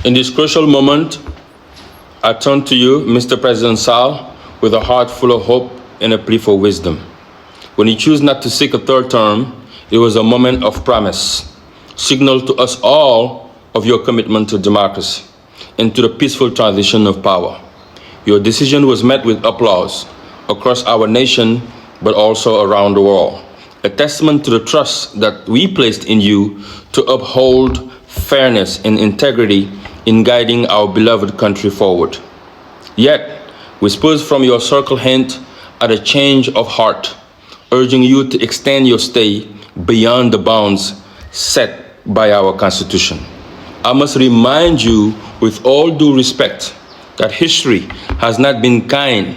In this crucial moment, I turn to you, Mr. President Sall, with a heart full of hope and a plea for wisdom. When you choose not to seek a third term, it was a moment of promise, signal to us all of your commitment to democracy and to the peaceful transition of power. Your decision was met with applause across our nation, but also around the world, a testament to the trust that we placed in you to uphold fairness and integrity in guiding our beloved country forward. Yet, whispers from your circle hint at a change of heart, urging you to extend your stay beyond the bounds set by our Constitution. I must remind you, with all due respect, that history has not been kind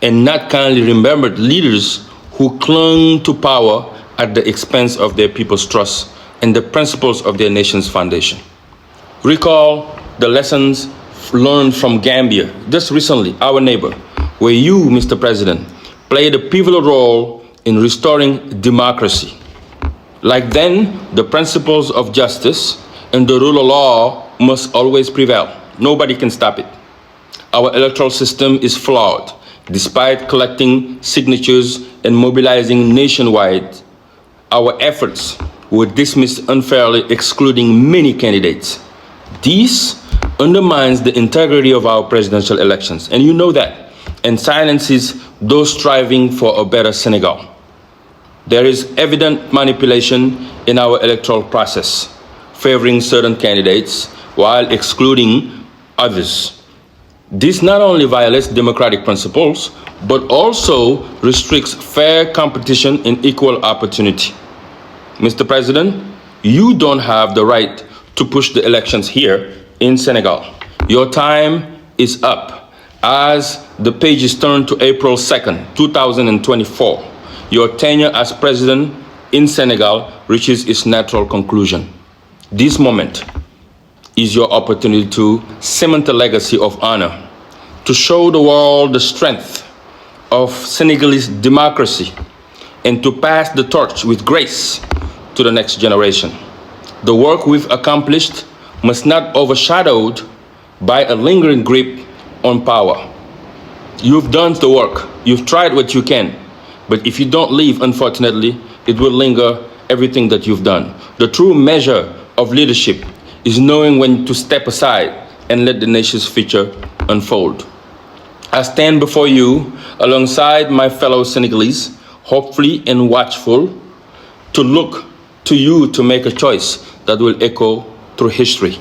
and not kindly remembered leaders who clung to power at the expense of their people's trust and the principles of their nation's foundation. Recall the lessons learned from Gambia just recently, our neighbor, where you, Mr. President, played a pivotal role in restoring democracy. Like then, the principles of justice and the rule of law must always prevail. Nobody can stop it. Our electoral system is flawed. Despite collecting signatures and mobilizing nationwide, our efforts were dismissed unfairly, excluding many candidates. This undermines the integrity of our presidential elections, and you know that, and silences those striving for a better Senegal. There is evident manipulation in our electoral process, favoring certain candidates while excluding others. This not only violates democratic principles, but also restricts fair competition and equal opportunity. Mr. President, you don't have the right to push the elections here in Senegal. Your time is up. As the pages turn to April 2nd, 2024, your tenure as president in Senegal reaches its natural conclusion. This moment is your opportunity to cement a legacy of honor, to show the world the strength of Senegalese democracy, and to pass the torch with grace to the next generation. The work we've accomplished must not be overshadowed by a lingering grip on power. You've done the work, you've tried what you can, but if you don't leave, unfortunately, it will linger everything that you've done. The true measure of leadership is knowing when to step aside and let the nation's future unfold. I stand before you alongside my fellow Senegalese, hopefully and watchful, to look to you to make a choice that will echo through history,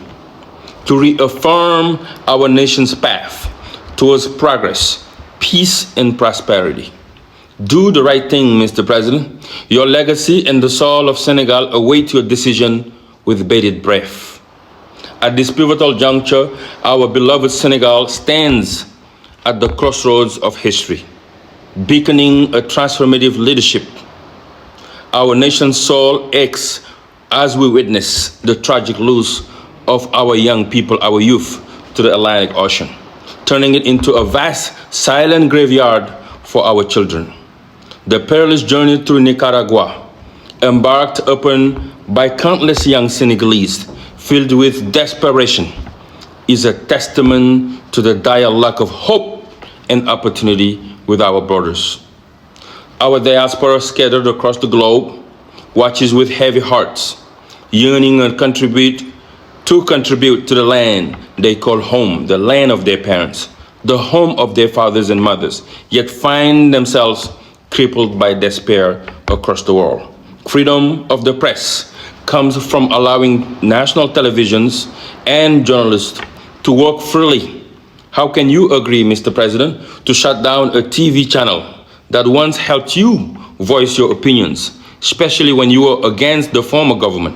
to reaffirm our nation's path towards progress, peace, and prosperity. Do the right thing, Mr. President. Your legacy and the soul of Senegal await your decision with bated breath. At this pivotal juncture, our beloved Senegal stands at the crossroads of history, beaconing a transformative leadership. Our nation's soul aches as we witness the tragic loss of our young people, our youth, to the Atlantic Ocean, turning it into a vast, silent graveyard for our children. The perilous journey through Nicaragua, embarked upon by countless young Senegalese, filled with desperation, is a testament to the dire lack of hope and opportunity with our brothers. Our diaspora scattered across the globe watches with heavy hearts, yearning to contribute to the land they call home, the land of their parents, the home of their fathers and mothers, yet find themselves crippled by despair across the world. Freedom of the press comes from allowing national televisions and journalists to work freely. How can you agree, Mr. President, to shut down a TV channel that once helped you voice your opinions, especially when you were against the former government,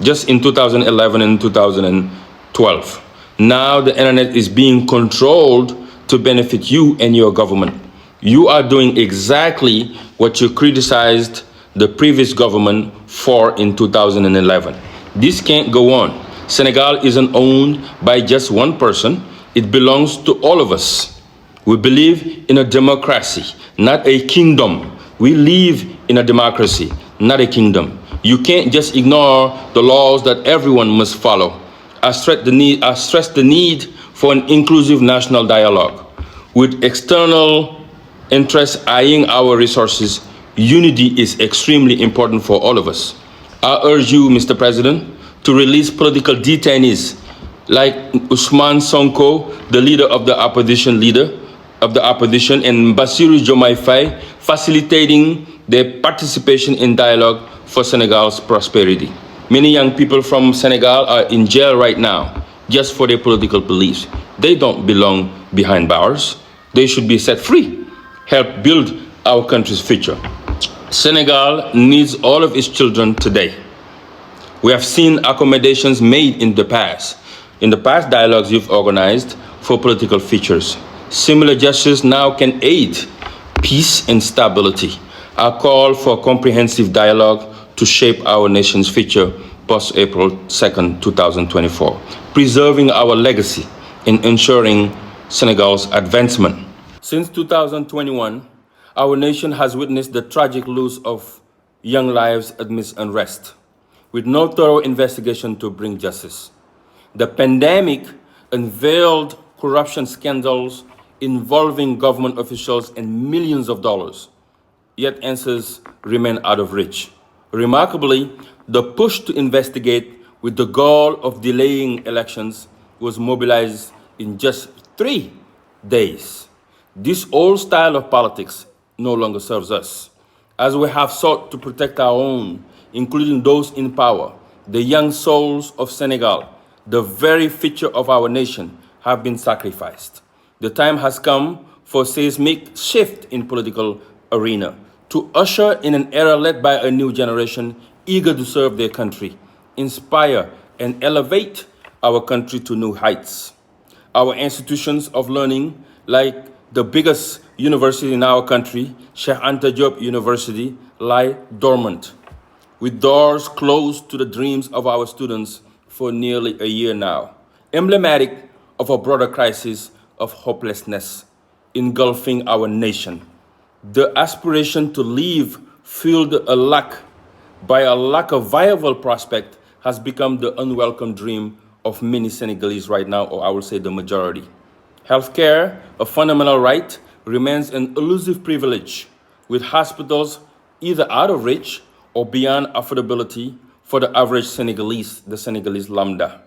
just in 2011 and 2012? Now the internet is being controlled to benefit you and your government. You are doing exactly what you criticized the previous government for in 2011. This can't go on. Senegal isn't owned by just one person. It belongs to all of us. We believe in a democracy, not a kingdom. We live in a democracy, not a kingdom. You can't just ignore the laws that everyone must follow. I stressed the need for an inclusive national dialogue. With external interests eyeing our resources, unity is extremely important for all of us. I urge you, Mr. President, to release political detainees like Usman Sonko, the leader of the opposition, and Bassirou Diomaye Faye, facilitating their participation in dialogue for Senegal's prosperity. Many young people from Senegal are in jail right now just for their political beliefs. They don't belong behind bars. They should be set free. Help build our country's future. Senegal needs all of its children today. We have seen accommodations made in the past. In the past dialogues you've organized for political futures. Similar gestures now can aid peace and stability. I call for comprehensive dialogue to shape our nation's future post-April 2nd, 2024, preserving our legacy and ensuring Senegal's advancement. Since 2021, our nation has witnessed the tragic loss of young lives amidst unrest, with no thorough investigation to bring justice. The pandemic unveiled corruption scandals involving government officials and millions of dollars, yet answers remain out of reach. Remarkably, the push to investigate with the goal of delaying elections was mobilized in just 3 days. This old style of politics no longer serves us, as we have sought to protect our own, including those in power. The young souls of Senegal, the very future of our nation, have been sacrificed. The time has come for a seismic shift in political arena, to usher in an era led by a new generation eager to serve their country, inspire and elevate our country to new heights. Our institutions of learning, like the biggest university in our country, Cheikh Anta Diop University, lie dormant, with doors closed to the dreams of our students for nearly a year now, emblematic of a broader crisis of hopelessness engulfing our nation. The aspiration to leave, fueled by a lack of viable prospect, has become the unwelcome dream of many Senegalese right now, or I will say the majority. Healthcare, a fundamental right, remains an elusive privilege, with hospitals either out of reach or beyond affordability for the average Senegalese, the Senegalese lambda.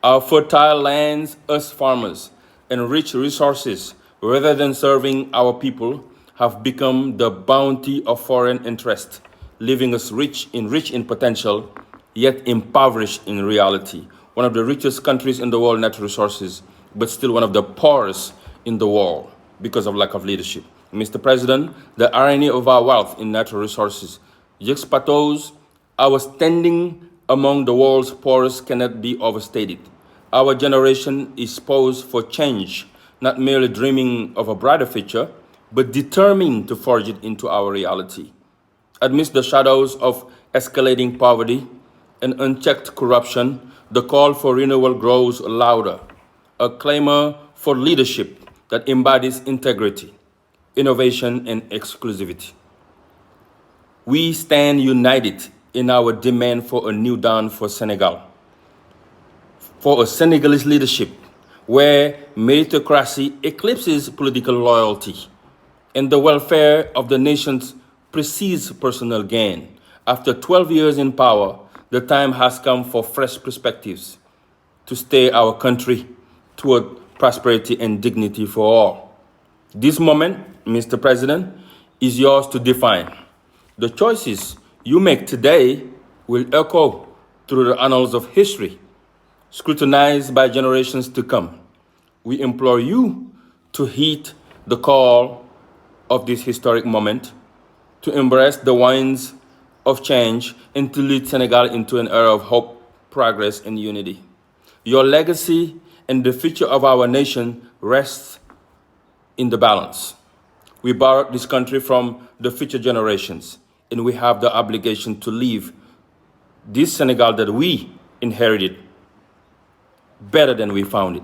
Our fertile lands, us farmers, and rich resources, rather than serving our people, have become the bounty of foreign interest, leaving us rich in potential, yet impoverished in reality. One of the richest countries in the world, natural resources, but still one of the poorest in the world because of lack of leadership. Mr. President, the irony of our wealth in natural resources juxtaposes our standing among the world's poorest cannot be overstated. Our generation is poised for change, not merely dreaming of a brighter future, but determined to forge it into our reality. Amidst the shadows of escalating poverty and unchecked corruption, the call for renewal grows louder, a clamor for leadership that embodies integrity, innovation, and exclusivity. We stand united in our demand for a new dawn for Senegal, for a Senegalese leadership where meritocracy eclipses political loyalty and the welfare of the nation precedes personal gain. After 12 years in power, the time has come for fresh perspectives to steer our country toward prosperity and dignity for all. This moment, Mr. President, is yours to define. The choices you make today will echo through the annals of history, scrutinized by generations to come. We implore you to heed the call of this historic moment, to embrace the winds of change, and to lead Senegal into an era of hope, progress, and unity. Your legacy and the future of our nation rests in the balance. We borrowed this country from the future generations, and we have the obligation to leave this Senegal that we inherited better than we found it.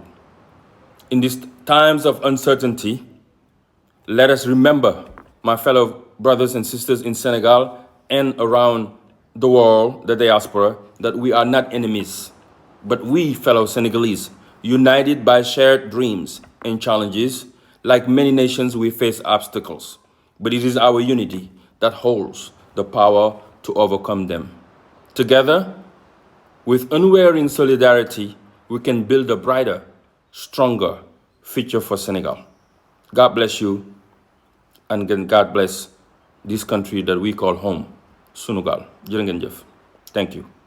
In these times of uncertainty, let us remember, my fellow brothers and sisters in Senegal and around the world, the diaspora, that we are not enemies. But we, fellow Senegalese, united by shared dreams and challenges, like many nations, we face obstacles. But it is our unity that holds the power to overcome them. Together, with unwavering solidarity, we can build a brighter, stronger future for Senegal. God bless you, and again, God bless this country that we call home, Senegal. Jërë ngeen jëf. Thank you.